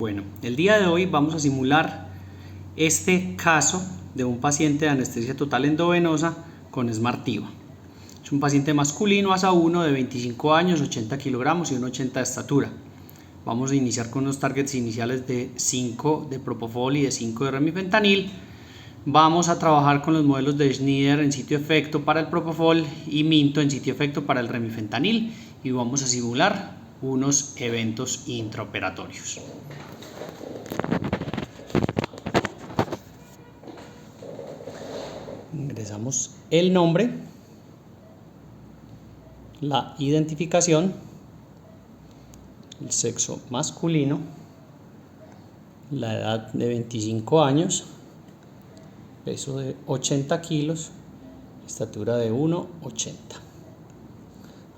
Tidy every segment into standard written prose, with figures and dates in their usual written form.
Bueno, el día de hoy vamos a simular este caso de un paciente de anestesia total endovenosa con SmartTiva. Es un paciente masculino ASA 1 de 25 años, 80 kilogramos y 1,80 de estatura. Vamos a iniciar con unos targets iniciales de 5 de propofol y de 5 de remifentanil. Vamos a trabajar con los modelos de Schneider en sitio efecto para el propofol y Minto en sitio efecto para el remifentanil, y vamos a simular unos eventos intraoperatorios. Ingresamos el nombre, la identificación, el sexo masculino, la edad de 25 años, peso de 80 kilos, estatura de 1,80.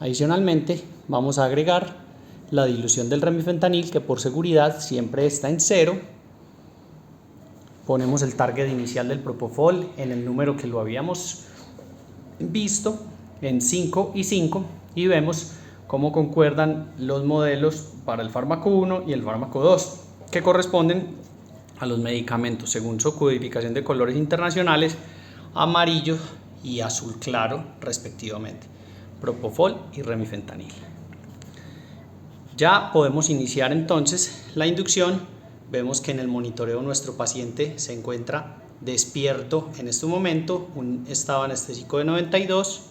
Adicionalmente vamos a agregar la dilución del remifentanil, que por seguridad siempre está en 0. Ponemos el target inicial del propofol en el número que lo habíamos visto, en 5 y 5, y vemos cómo concuerdan los modelos para el fármaco 1 y el fármaco 2, que corresponden a los medicamentos según su codificación de colores internacionales, amarillo y azul claro respectivamente, propofol y remifentanil. Ya podemos iniciar entonces la inducción. Vemos que en el monitoreo nuestro paciente se encuentra despierto en este momento, un estado anestésico de 92,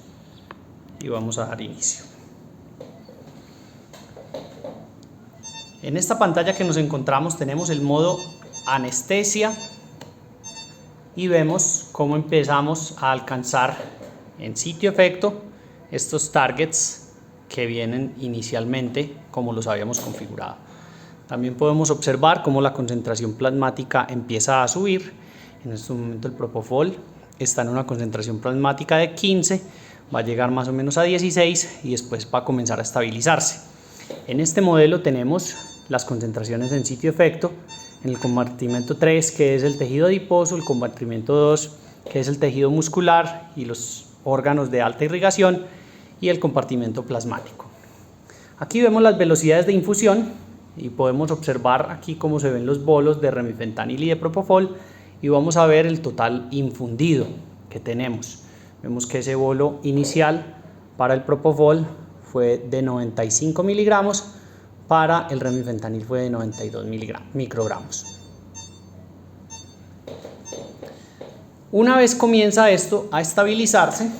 y vamos a dar inicio. En esta pantalla que nos encontramos tenemos el modo anestesia y vemos cómo empezamos a alcanzar en sitio efecto estos targets que vienen inicialmente como los habíamos configurado. También podemos observar cómo la concentración plasmática empieza a subir. En este momento el propofol está en una concentración plasmática de 15, va a llegar más o menos a 16 y después va a comenzar a estabilizarse. En este modelo tenemos las concentraciones en sitio efecto en el compartimento 3, que es el tejido adiposo, el compartimento 2, que es el tejido muscular y los órganos de alta irrigación, y el compartimento plasmático. Aquí vemos las velocidades de infusión y podemos observar aquí cómo se ven los bolos de remifentanil y de propofol, y vamos a ver el total infundido que tenemos. Vemos que ese bolo inicial para el propofol fue de 95 miligramos, para el remifentanil fue de 92 microgramos. Una vez comienza esto a estabilizarse,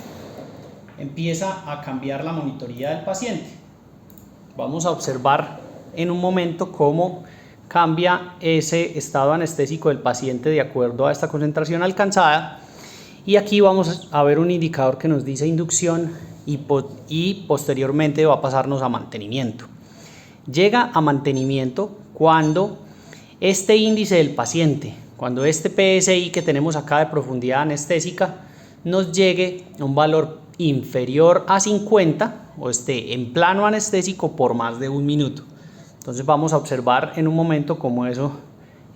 empieza a cambiar la monitoría del paciente. Vamos a observar en un momento cómo cambia ese estado anestésico del paciente de acuerdo a esta concentración alcanzada, y aquí vamos a ver un indicador que nos dice inducción y posteriormente va a pasarnos a mantenimiento. Llega a mantenimiento cuando este índice del paciente, cuando este PSI que tenemos acá de profundidad anestésica nos llegue a un valor inferior a 50 o esté en plano anestésico por más de 1 minuto. Entonces vamos a observar en un momento cómo eso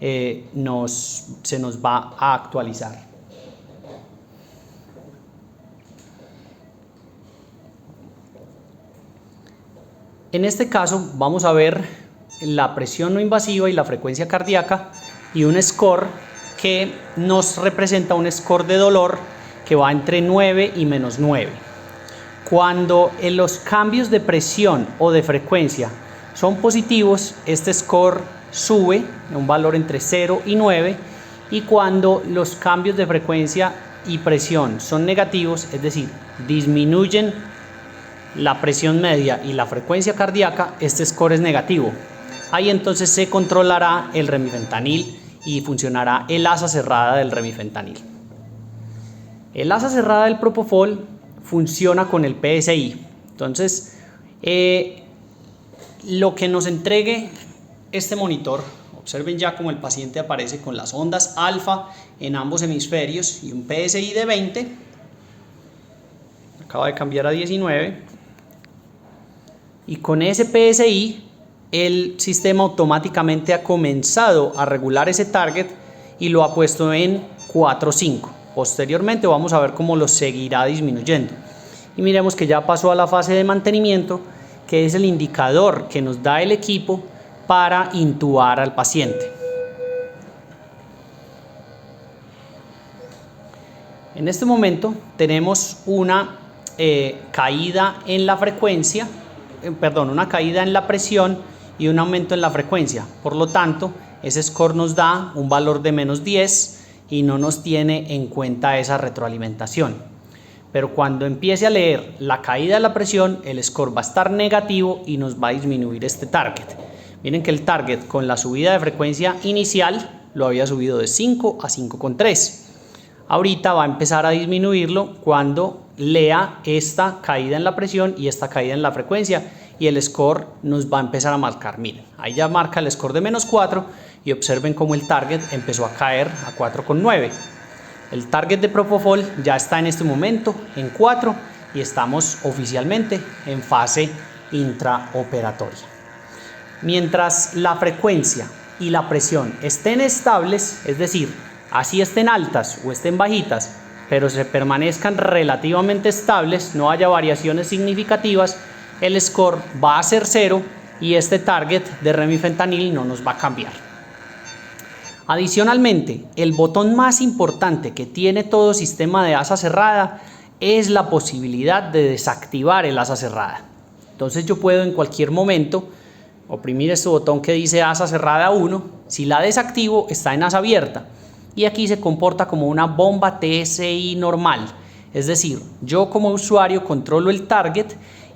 se nos va a actualizar. En este caso vamos a ver la presión no invasiva y la frecuencia cardíaca y un score que nos representa un score de dolor que va entre 9 y menos 9. Cuando los cambios de presión o de frecuencia son positivos, este score sube a un valor entre 0 y 9, y cuando los cambios de frecuencia y presión son negativos, es decir, disminuyen la presión media y la frecuencia cardíaca, este score es negativo. Ahí entonces se controlará el remifentanil y funcionará el asa cerrada del remifentanil. El asa cerrada del propofol funciona con el PSI. Entonces, lo que nos entregue este monitor, observen ya como el paciente aparece con las ondas alfa en ambos hemisferios y un PSI de 20, acaba de cambiar a 19, y con ese PSI el sistema automáticamente ha comenzado a regular ese target y lo ha puesto en 4 o 5. Posteriormente vamos a ver cómo lo seguirá disminuyendo. Y miremos que ya pasó a la fase de mantenimiento, que es el indicador que nos da el equipo para intubar al paciente. En este momento tenemos una caída en la frecuencia, una caída en la presión y un aumento en la frecuencia. Por lo tanto, ese score nos da un valor de -10 y no nos tiene en cuenta esa retroalimentación. Pero cuando empiece a leer la caída de la presión, el score va a estar negativo y nos va a disminuir este target. Miren que el target con la subida de frecuencia inicial lo había subido de 5 a 5,3. Ahorita va a empezar a disminuirlo cuando lea esta caída en la presión y esta caída en la frecuencia, y el score nos va a empezar a marcar. Miren, ahí ya marca el score de -4 y observen cómo el target empezó a caer a 4,9. El target de Propofol ya está en este momento en 4 y estamos oficialmente en fase intraoperatoria. Mientras la frecuencia y la presión estén estables, es decir, así estén altas o estén bajitas, pero se permanezcan relativamente estables, no haya variaciones significativas, el score va a ser 0 y este target de remifentanil no nos va a cambiar. Adicionalmente, el botón más importante que tiene todo sistema de asa cerrada es la posibilidad de desactivar el asa cerrada. Entonces yo puedo en cualquier momento oprimir este botón que dice asa cerrada 1, si la desactivo está en asa abierta. Y aquí se comporta como una bomba TSI normal, es decir, yo como usuario controlo el target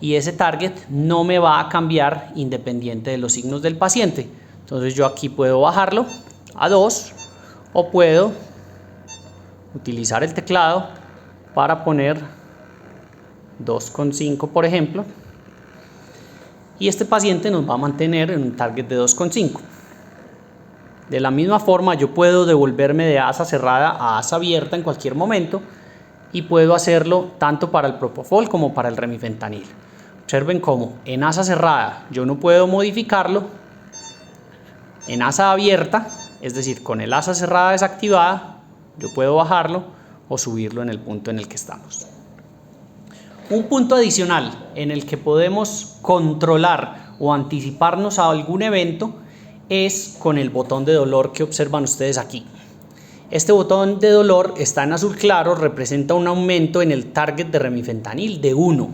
y ese target no me va a cambiar independiente de los signos del paciente. Entonces yo aquí puedo bajarlo a 2 o puedo utilizar el teclado para poner 2,5 por ejemplo, y este paciente nos va a mantener en un target de 2,5. De la misma forma yo puedo devolverme de asa cerrada a asa abierta en cualquier momento y puedo hacerlo tanto para el Propofol como para el remifentanil. Observen cómo en asa cerrada yo no puedo modificarlo, en asa abierta, es decir, con el asa cerrada desactivada, yo puedo bajarlo o subirlo en el punto en el que estamos. Un punto adicional en el que podemos controlar o anticiparnos a algún evento es con el botón de dolor que observan ustedes aquí. Este botón de dolor está en azul claro, representa un aumento en el target de remifentanil de 1.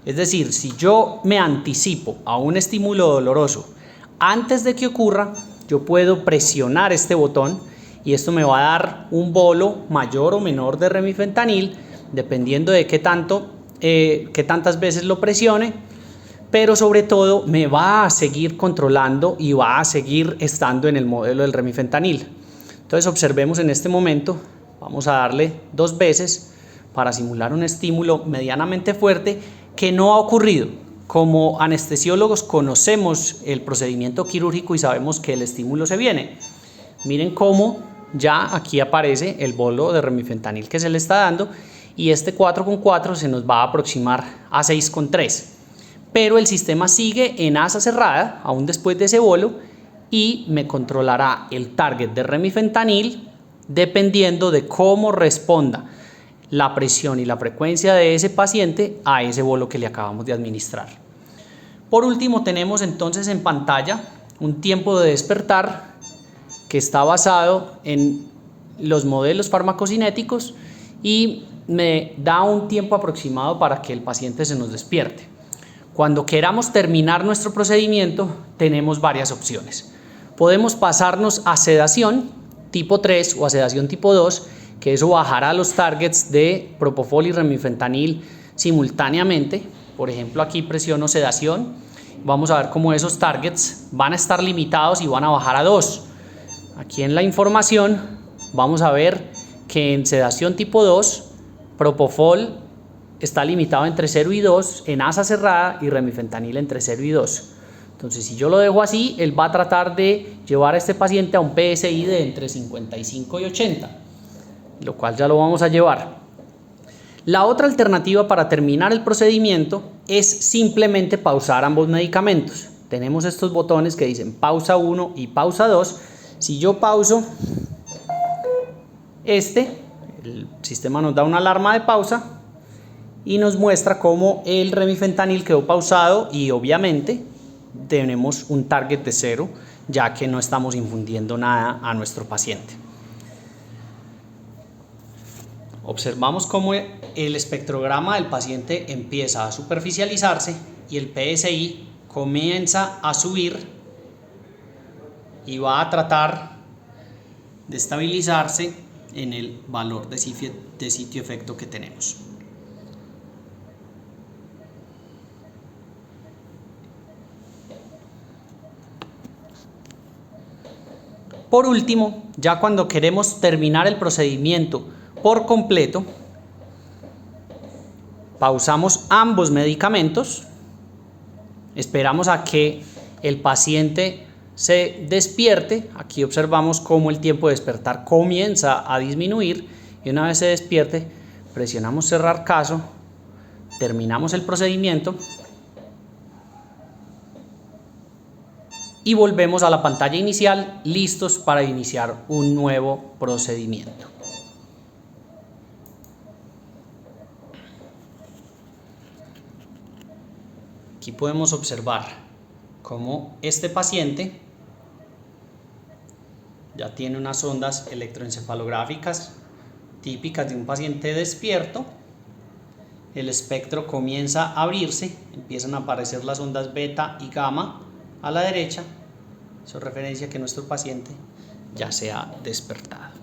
Es decir, si yo me anticipo a un estímulo doloroso antes de que ocurra, yo puedo presionar este botón y esto me va a dar un bolo mayor o menor de remifentanil, dependiendo de qué tantas veces lo presione. Pero sobre todo me va a seguir controlando y va a seguir estando en el modelo del remifentanil. Entonces observemos en este momento, vamos a darle 2 veces para simular un estímulo medianamente fuerte que no ha ocurrido. Como anestesiólogos conocemos el procedimiento quirúrgico y sabemos que el estímulo se viene. Miren cómo ya aquí aparece el bolo de remifentanil que se le está dando y este 4,4 se nos va a aproximar a 6,3. Pero el sistema sigue en asa cerrada, aún después de ese bolo, y me controlará el target de remifentanil dependiendo de cómo responda la presión y la frecuencia de ese paciente a ese bolo que le acabamos de administrar. Por último, tenemos entonces en pantalla un tiempo de despertar que está basado en los modelos farmacocinéticos y me da un tiempo aproximado para que el paciente se nos despierte. Cuando queramos terminar nuestro procedimiento, tenemos varias opciones. Podemos pasarnos a sedación tipo 3 o a sedación tipo 2, que eso bajará los targets de Propofol y remifentanil simultáneamente. Por ejemplo, aquí presiono sedación. Vamos a ver cómo esos targets van a estar limitados y van a bajar a 2. Aquí en la información vamos a ver que en sedación tipo 2, Propofol está limitado entre 0 y 2 en asa cerrada y remifentanil entre 0 y 2. Entonces, si yo lo dejo así, él va a tratar de llevar a este paciente a un PSI de entre 55 y 80, lo cual ya lo vamos a llevar. La otra alternativa para terminar el procedimiento es simplemente pausar ambos medicamentos. Tenemos estos botones que dicen pausa 1 y pausa 2. Si yo pauso el sistema nos da una alarma de pausa y nos muestra cómo el remifentanil quedó pausado y obviamente tenemos un target de 0, ya que no estamos infundiendo nada a nuestro paciente. Observamos cómo el espectrograma del paciente empieza a superficializarse y el PSI comienza a subir y va a tratar de estabilizarse en el valor de sitio efecto que tenemos. Por último, ya cuando queremos terminar el procedimiento por completo, pausamos ambos medicamentos, esperamos a que el paciente se despierte. Aquí observamos cómo el tiempo de despertar comienza a disminuir y una vez se despierte, presionamos cerrar caso, terminamos el procedimiento y volvemos a la pantalla inicial, listos para iniciar un nuevo procedimiento. Aquí podemos observar cómo este paciente ya tiene unas ondas electroencefalográficas típicas de un paciente despierto. El espectro comienza a abrirse, empiezan a aparecer las ondas beta y gamma a la derecha. Eso es referencia a que nuestro paciente ya se ha despertado.